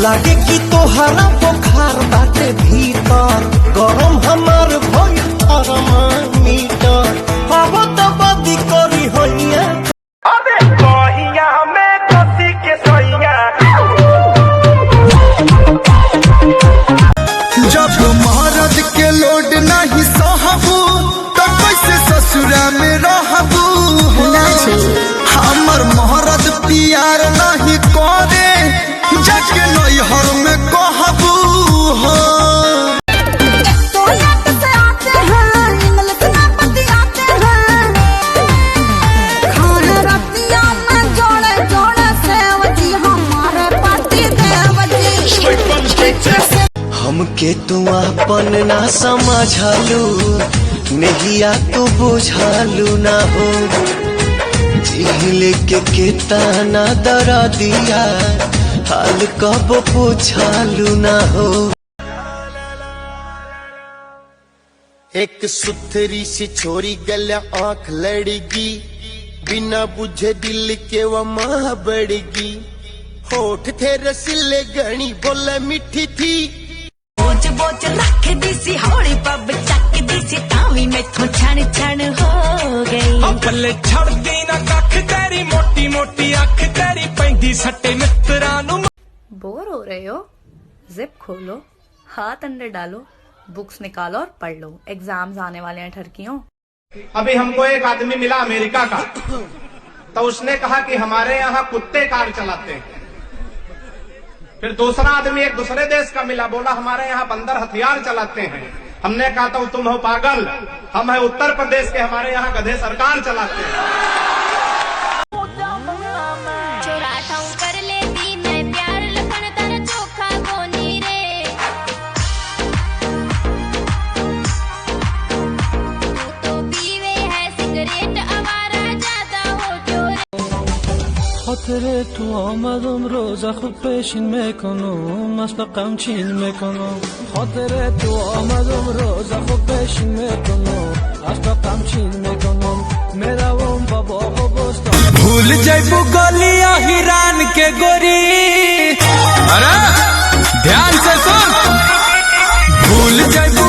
लागे कि तोहरा बुखार बाटे भीतर, गरम हमार भइल थर्मामीटर, हवा तो बदी करी होइया। अबे कहिया में कसी के सोइया, जब मरद के लोड नहीं सहबू तो कैसे ससुरा में रहबू। हमर महरद प्यार नहीं करे जाके नैहर में कहबू हो। हमके तू अपन ना समझलू, नहिया तो बुझालू ना हो, लेके केतना दरा दिया हाल कब पूछालू ना हो। एक सुथरी सी छोरी गल आंख लड़गी, बिना बुझे दिल के वो माह बढ़गी, होठ थे रसीले गणी बोले मीठी थी, बोझ बोझ रख दी सी हौली पब चक दी सी तावी मैथों छण छण हो गई। पल्ले छड़ दी ना कख तेरी मोटी मोटी अख तेरी पैंदी सट्टे मित्रां नू। बोर हो रहे हो? जिप खोलो, हाथ अंदर डालो, बुक्स निकालो और पढ़ लो। एग्जाम्स आने वाले हैं ठरकियों। अभी हमको एक आदमी मिला अमेरिका का, तो उसने कहा कि हमारे यहाँ कुत्ते कार चलाते हैं। फिर दूसरा आदमी एक दूसरे देश का मिला, बोला हमारे यहाँ बंदर हथियार चलाते हैं। हमने कहा तो तुम हो पागल, हम है उत्तर प्रदेश के, हमारे यहाँ गधे सरकार चलाते हैं। कर लेती मैं प्यार लखन तर चोखा बोनी रे, तू तो पीवे है सिगरेट आवारा ज्यादा हो चोर। خاطر تو آمدم روز خوب پیشین میکنم مثل قمچین میکنم. خاطر تو آمدم روز خوب پیشین میکنم مثل قمچین میکنم. میروم با باغ و بستان. भूल जाइबू गलिया हिरान के गोरी, अरे ध्यान से सुन, भूल जाइबू